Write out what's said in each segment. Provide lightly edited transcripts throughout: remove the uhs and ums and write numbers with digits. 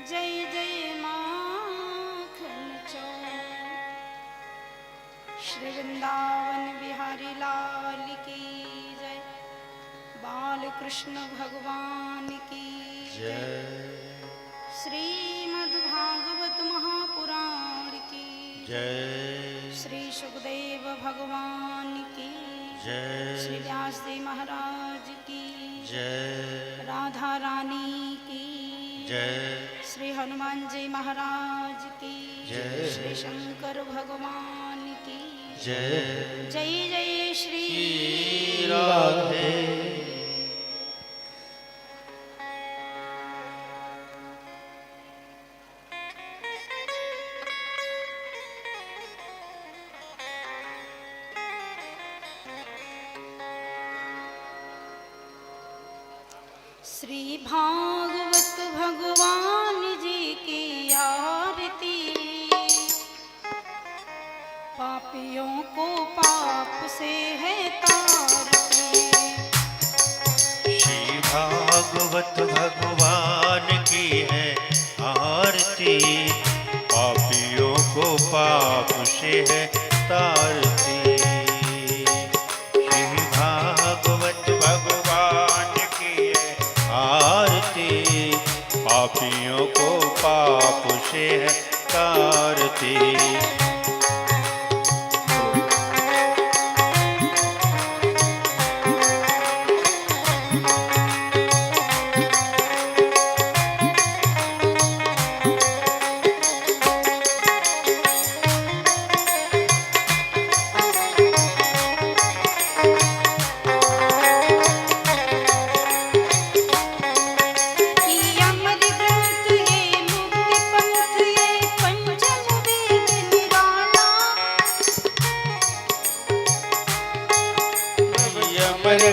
जय जय माखन चौक। श्री वृंदावन बिहारी लाल की जय। बाल कृष्ण भगवान की जय। श्रीमद्भागवत महापुराण की जय। श्री सुखदेव भगवान की जय। श्री व्यासदेव महाराज की जय। राधा रानी की जय। श्री हनुमान जी महाराज की जय। श्री शंकर भगवान की जय। जय जय श्री राधे। श्री भागवत भगवान जी की आरती। पापियों को पाप से है तारती। श्री भागवत भगवान की है आरती। पापियों को पाप से है तारती। श्री भागवत भगवान की है आरती। पापियों को पाप से है तारती।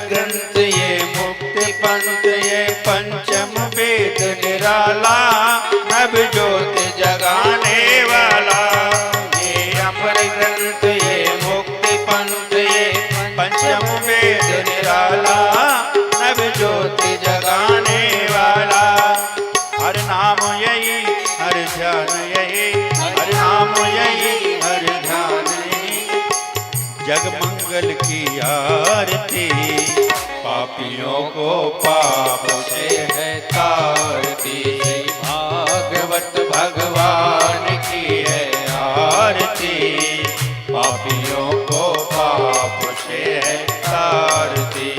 ग्रंथ ये मुक्ति पंथ ये पंचम वेद निराला। नव ज्योति जगाने वाला। ये अमर ग्रंथ ये मुक्ति पंथ ये पंचम वेद निराला। नव ज्योति जगाने वाला। हर नाम यही हर ध्यान यही। हर नाम यही हर ध्यान यही। जग मंगल की आरती। पापियों को पाप से है तारती। श्री भागवत भगवान की है आरती। पापियों को पाप से है तारती।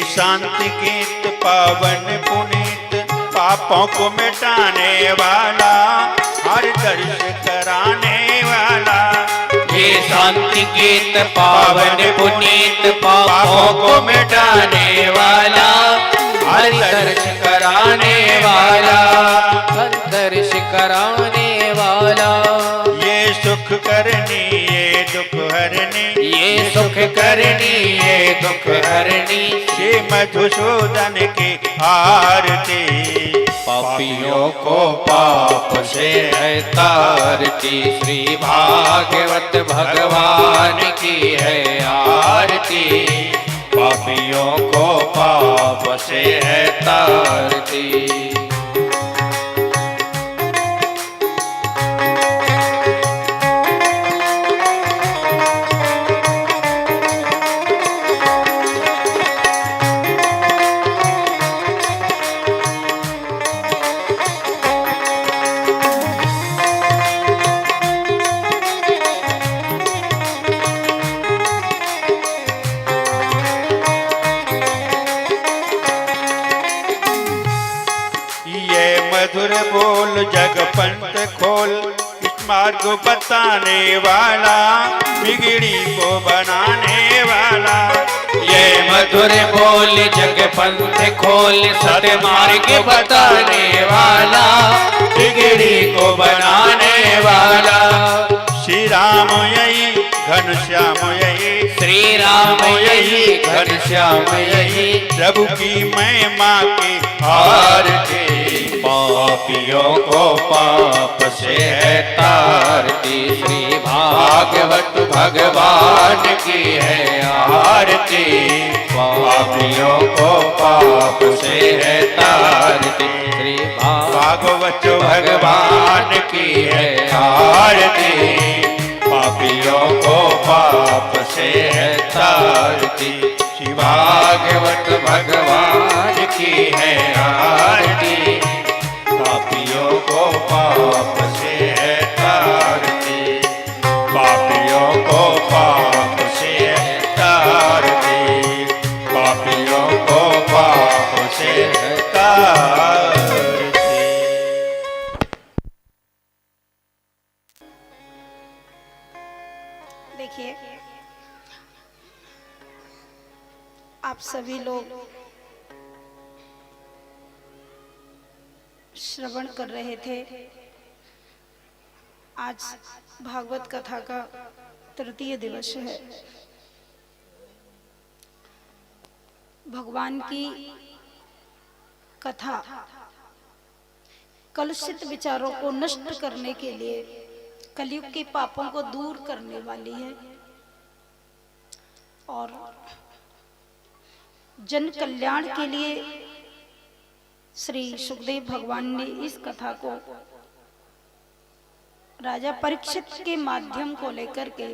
शांति गीत पावन पुनीत पापों को मिटाने वाला। हर दर्श कराने वाला। ये शांति गीत पावन पुनीत पापों को मिटाने वाला। हर दर्श कराने वाला। हर दर्श कराने वाला। ये सुख करनी ये दुख हरनी। ये सुख करनी ये दुख हरनी। श्री मधुसूदन की आरती। पापियों को पाप से है तारती। श्री भागवत भगवान की है आरती। पापियों को पाप से है तारती। मधुर बोल जग पंथ खोल। इस मार्ग बताने वाला। बिगड़ी को बनाने वाला। ये मधुर बोल जग पंथ खोल। सतमार्ग बताने वाला। बिगड़ी को बनाने वाला। श्री राम यही घनश्याम यही श्री राम यही घनश्याम यही प्रभु की महिमा की आरती पापियों को पाप से है तारती श्री भागवत भगवान की है आरती पापियों को पाप से है तारती श्री भागवत भगवान की है आरती पापियों को पाप से है तारती श्री भागवत भगवान की है आरती पापियों को पाप से है तारती पापियों को पाप से है तारती पापियों को पाप से है तारती। देखिए, आप सभी लोग श्रवण कर रहे थे। आज भागवत कथा का तृतीय दिवस है। भगवान की कथा कलुषित विचारों को नष्ट करने के लिए, कलयुग के पापों को दूर करने वाली है और जन कल्याण के लिए श्री सुखदेव भगवान ने इस कथा को राजा परीक्षित के माध्यम को लेकर के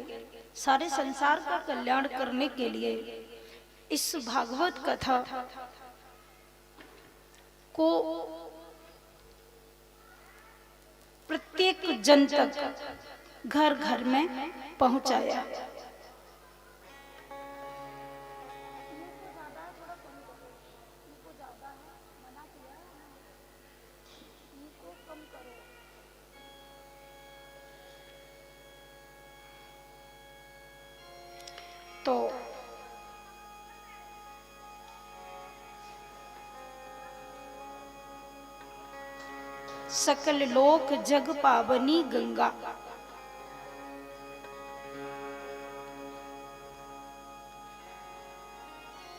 सारे संसार का कल्याण करने के लिए इस भागवत कथा को प्रत्येक जन तक घर घर में पहुंचाया। तो सकल लोक जग पावनी गंगा,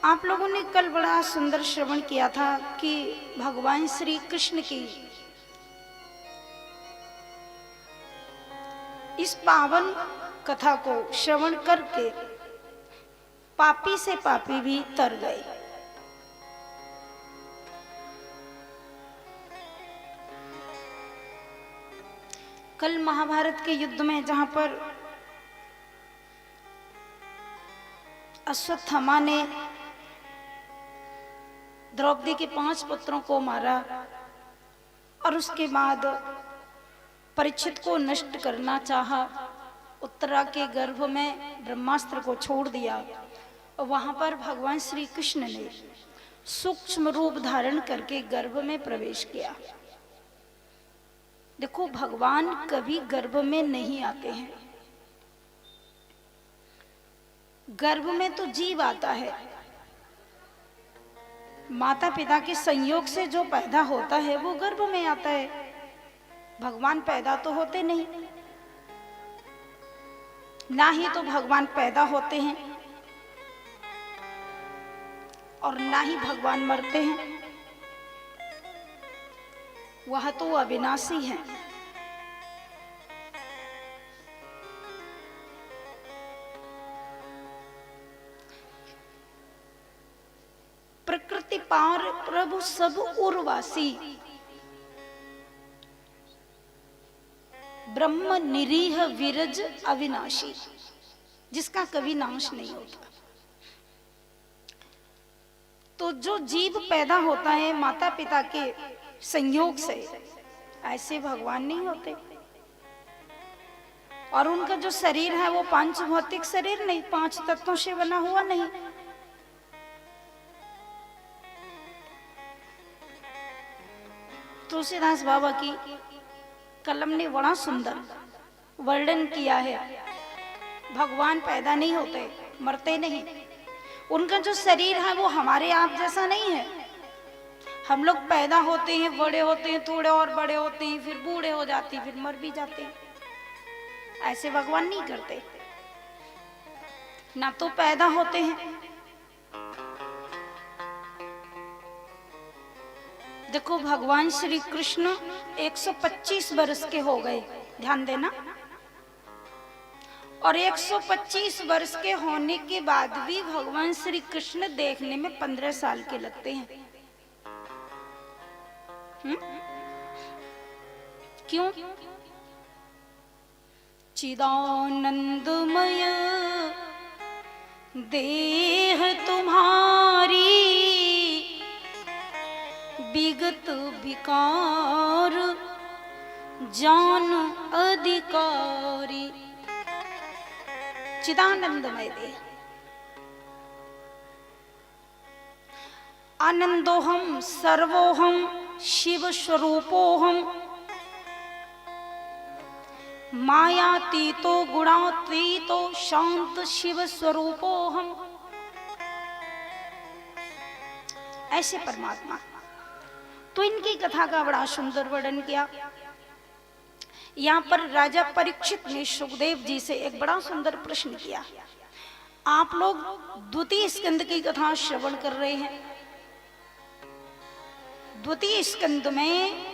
आप लोगों ने कल बड़ा सुंदर श्रवण किया था कि भगवान श्री कृष्ण की इस पावन कथा को श्रवण करके पापी से पापी भी तर गए। कल महाभारत के युद्ध में जहां पर अश्वत्थामा ने द्रौपदी के 5 पुत्रों को मारा और उसके बाद परीक्षित को नष्ट करना चाहा, उत्तरा के गर्भ में ब्रह्मास्त्र को छोड़ दिया। वहां पर भगवान श्री कृष्ण ने सूक्ष्म रूप धारण करके गर्भ में प्रवेश किया। देखो, भगवान कभी गर्भ में नहीं आते हैं। गर्भ में तो जीव आता है, माता पिता के संयोग से जो पैदा होता है वो गर्भ में आता है। भगवान पैदा तो होते नहीं, ना ही तो भगवान पैदा होते हैं और ना ही भगवान मरते हैं। वह तो अविनाशी है। प्रकृति पार प्रभु सब उर्वासी, ब्रह्म निरीह विरज अविनाशी, जिसका कभी नाश नहीं होता। तो जो जीव पैदा होता है माता पिता के संयोग से, ऐसे भगवान नहीं होते। और उनका जो शरीर है वो 5 भौतिक शरीर नहीं, 5 तत्वों से बना हुआ नहीं। तुलसीदास बाबा की कलम ने बड़ा सुंदर वर्णन किया है। भगवान पैदा नहीं होते, मरते नहीं। उनका जो शरीर है वो हमारे आप जैसा नहीं है। हम लोग पैदा होते हैं, बड़े होते हैं, थोड़े और बड़े होते हैं, फिर बूढ़े हो जाते हैं, फिर मर भी जाते हैं। ऐसे भगवान नहीं करते, ना तो पैदा होते हैं। देखो भगवान श्री कृष्ण 125 वर्ष के हो गए, ध्यान देना, और 125 वर्ष के होने के बाद भी भगवान श्री कृष्ण देखने में 15 साल के लगते हैं। क्यों? चिदानंदमय देह तुम्हारी, विगत विकार जान अधिकारी। चिदानंदमय देह, आनंदोहम सर्वोहम शिव स्वरूपोहम, मायातीतो गुणातीतो शांत शिव स्वरूपोहम। ऐसे परमात्मा। तो इनकी कथा का बड़ा सुंदर वर्णन किया। यहाँ पर राजा परीक्षित ने सुखदेव जी से एक बड़ा सुंदर प्रश्न किया। आप लोग द्वितीय स्कंद की कथा श्रवण कर रहे हैं। द्वितीय स्कंद में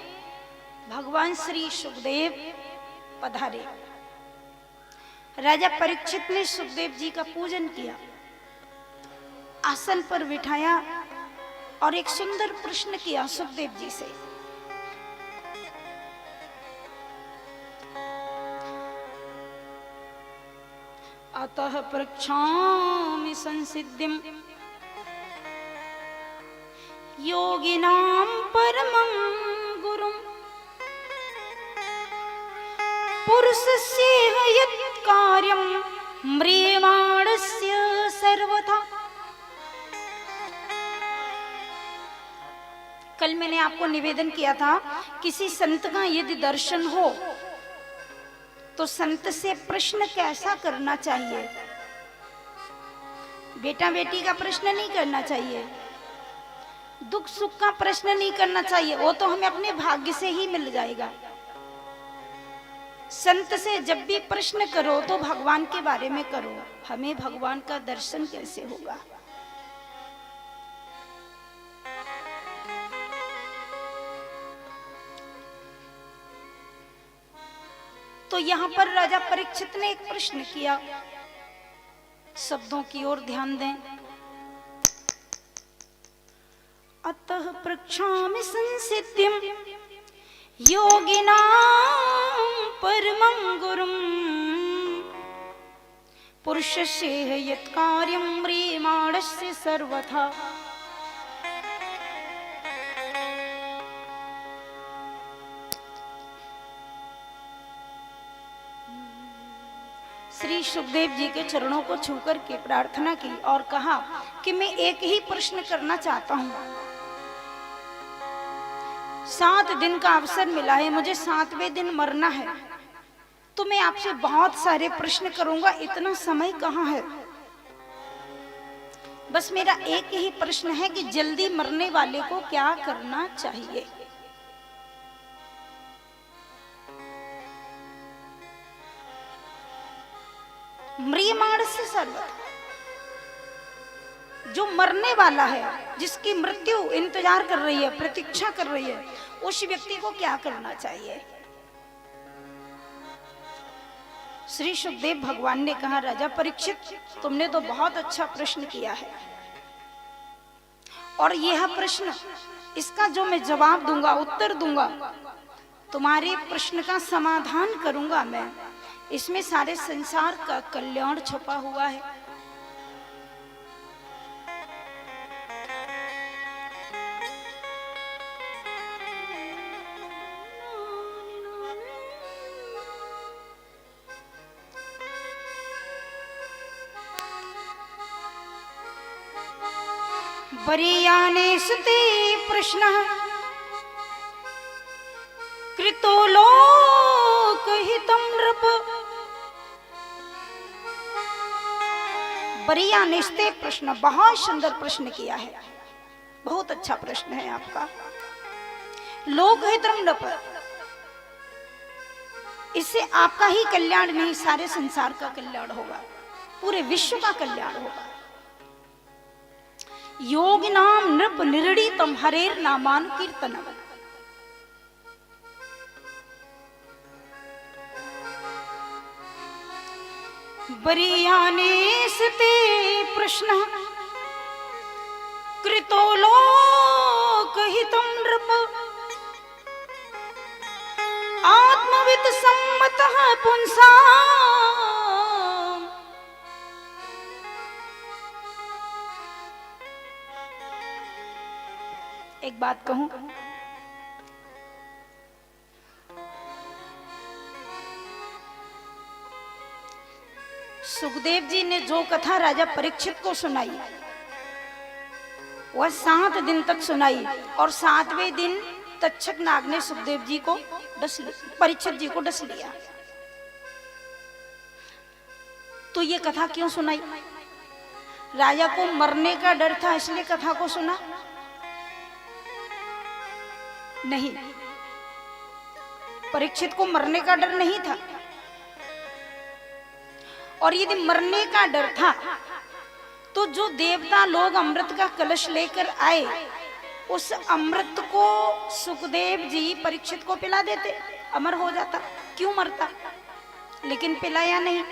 भगवान श्री सुखदेव पधारे। राजा परीक्षित ने सुखदेव जी का पूजन किया, आसन पर बिठाया और एक सुंदर प्रश्न किया सुखदेव जी से। अतः प्रक्षामि संसिद्धिं योगिनां परमं गुरुं, पुरुषस्य यत् कार्यं म्रियमाणस्य सर्वथा। कल मैंने आपको निवेदन किया था, किसी संत का यदि दर्शन हो तो संत से प्रश्न कैसा करना चाहिए। बेटा बेटी का प्रश्न नहीं करना चाहिए, दुख सुख का प्रश्न नहीं करना चाहिए, वो तो हमें अपने भाग्य से ही मिल जाएगा। संत से जब भी प्रश्न करो तो भगवान के बारे में करो, हमें भगवान का दर्शन कैसे होगा। तो यहां पर राजा परीक्षित ने एक प्रश्न किया, शब्दों की ओर ध्यान दें। अतः प्रक्षामि संसिद्धिं योगिनां परमं गुरुं, पुरुषस्य यत् कार्यं म्रियमाणस्य सर्वथा। श्री सुखदेव जी के चरणों को छूकर के प्रार्थना की और कहा कि मैं एक ही प्रश्न करना चाहता हूं। 7 दिन का अवसर मिला है, मुझे 7वें दिन मरना है, तो मैं आपसे बहुत सारे प्रश्न करूंगा, इतना समय कहाँ है। बस मेरा एक ही प्रश्न है कि जल्दी मरने वाले को क्या करना चाहिए। म्रियमाण से सर्वथा, जो मरने वाला है, जिसकी मृत्यु इंतजार कर रही है, प्रतीक्षा कर रही है, उस व्यक्ति को क्या करना चाहिए। श्री सुखदेव भगवान ने कहा, राजा परीक्षित तुमने तो बहुत अच्छा प्रश्न किया है, और यह प्रश्न, इसका जो मैं जवाब दूंगा, उत्तर दूंगा, तुम्हारे प्रश्न का समाधान करूंगा मैं, इसमें सारे संसार का कल्याण छुपा हुआ है। वरीयानेषु ते प्रश्नः कृतो लोकहितं नृप। वरीयानेस्ते प्रश्न, बहुत सुंदर प्रश्न किया है, बहुत अच्छा प्रश्न है आपका। लोकहितं नृप, इससे आपका ही कल्याण नहीं, सारे संसार का कल्याण होगा, पूरे विश्व का कल्याण होगा। योग नाम नृप निर्णीतम हरेर नामानुकीर्तनम। बरीयाने सते प्रश्न कृतो लोकहितं नृप आत्मवित् सम्मतः पुंसाम्। एक बात कहूं, सुखदेव जी ने जो कथा राजा परीक्षित को सुनाई वह 7 दिन तक सुनाई, और 7वें दिन तक्षक नाग ने सुखदेव जी को परीक्षित जी को डस लिया। तो ये कथा क्यों सुनाई? राजा को मरने का डर था इसलिए कथा को सुना? नहीं, परीक्षित को मरने का डर नहीं था। और यदि मरने का डर था तो जो देवता लोग अमृत का कलश लेकर आए, उस अमृत को सुखदेव जी परीक्षित को पिला देते, अमर हो जाता, क्यों मरता? लेकिन पिलाया नहीं।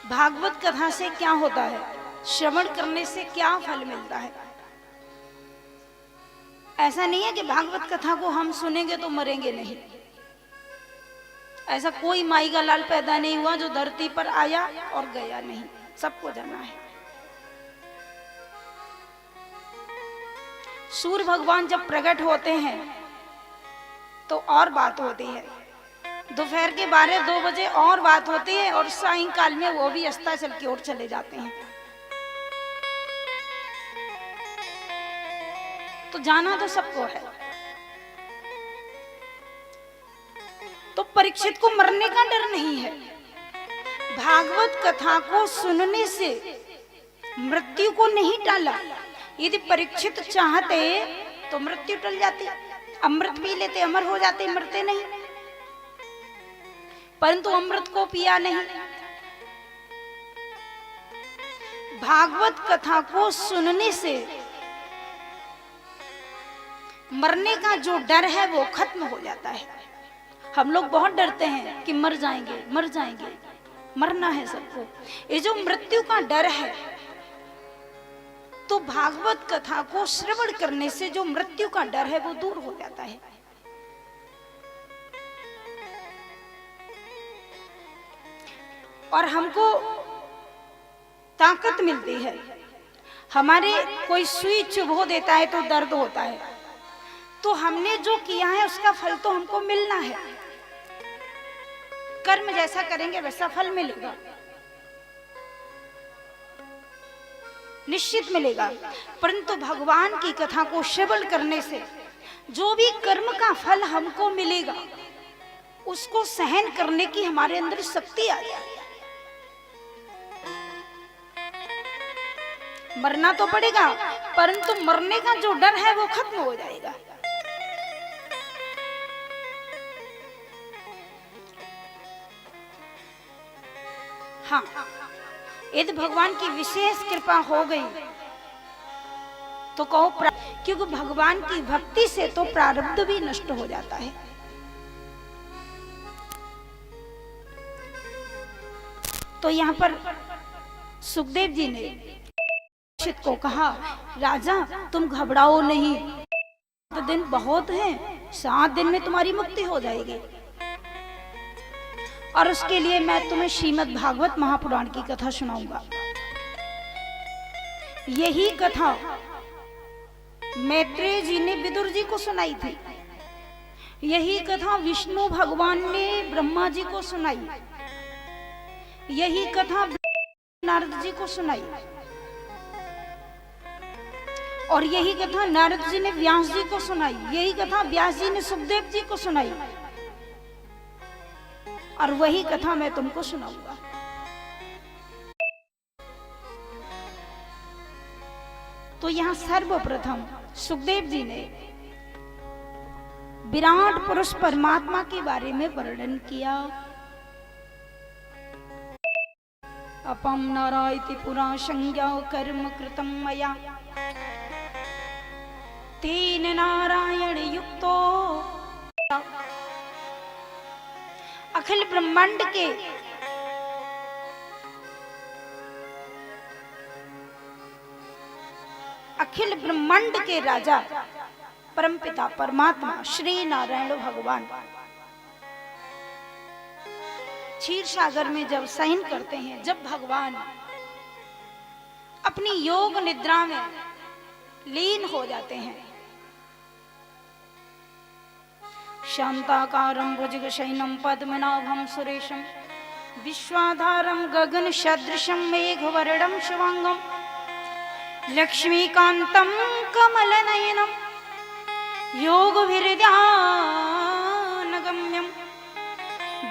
भागवत कथा से क्या होता है? श्रवण करने से क्या फल मिलता है? ऐसा नहीं है कि भागवत कथा को हम सुनेंगे तो मरेंगे, नहीं। ऐसा कोई माई का लाल पैदा नहीं हुआ जो धरती पर आया और गया, नहीं, सबको जाना है। सूर्य भगवान जब प्रकट होते हैं तो और बात होती है, दोपहर के 12-2 बजे और बात होती है, और सायंकाल में वो भी अस्ताचल की ओर चले जाते हैं। तो जाना तो सबको है। तो परीक्षित को मरने का डर नहीं है। भागवत कथा को सुनने से मृत्यु को नहीं टाला। यदि परीक्षित चाहते तो मृत्यु टल जाती, अमृत पी लेते, अमर हो जाते, मरते नहीं। परंतु अमृत को पिया नहीं। भागवत कथा को सुनने से मरने का जो डर है वो खत्म हो जाता है। हम लोग बहुत डरते हैं कि मर जाएंगे, मर जाएंगे, मरना है सबको। ये जो मृत्यु का डर है, तो भागवत कथा को श्रवण करने से जो मृत्यु का डर है वो दूर हो जाता है। और हमको ताकत मिलती है। हमारे कोई सुई चुभो देता है तो दर्द होता है, तो हमने जो किया है उसका फल तो हमको मिलना है। कर्म जैसा करेंगे वैसा फल मिलेगा, निश्चित मिलेगा। परंतु भगवान की कथा को श्रवण करने से जो भी कर्म का फल हमको मिलेगा, उसको सहन करने की हमारे अंदर शक्ति आ जाएगी। मरना तो पड़ेगा, परंतु मरने का जो डर है वो खत्म हो जाएगा। हाँ, यदि भगवान की विशेष कृपा हो गई तो कहो, क्योंकि भगवान की भक्ति से तो प्रारब्ध भी नष्ट हो जाता है। तो यहाँ पर सुखदेव जी ने परीक्षित को कहा, राजा तुम घबराओ नहीं, 7 दिन बहुत हैं, 7 दिन में तुम्हारी मुक्ति हो जाएगी। और उसके लिए मैं तुम्हें श्रीमद् भागवत महापुराण की कथा सुनाऊंगा। यही कथा मैत्रेय जी ने विदुर जी को सुनाई थी। यही कथा विष्णु भगवान ने ब्रह्मा जी को सुनाई। यही कथा नारद जी को सुनाई। और यही कथा नारद जी ने व्यास जी को सुनाई। यही कथा व्यास जी ने सुखदेव जी को सुनाई। और वही कथा मैं तुमको सुनाऊंगा। तो यहां सर्वप्रथम सुखदेव जी ने विराट पुरुष परमात्मा के बारे में वर्णन किया। अपम नारायति पुरा संज्ञा कर्म कृतम मया तेन नारायण युक्तो। अखिल ब्रह्मांड के राजा परमपिता परमात्मा श्री नारायण भगवान क्षीर सागर में जब शयन करते हैं, जब भगवान अपनी योग निद्रा में लीन हो जाते हैं, शांताकारं भुजगशयनं पद्मनाभं सुरेशं विश्वाधारं गगन सदृशं मेघवर्णं शुभांगं लक्ष्मीकान्तं कमलनयनं योगभिर्ध्यानगम्यं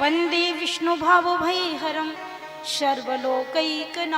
वन्दे विष्णुभावभयहरं सर्वलोकैकनाथं।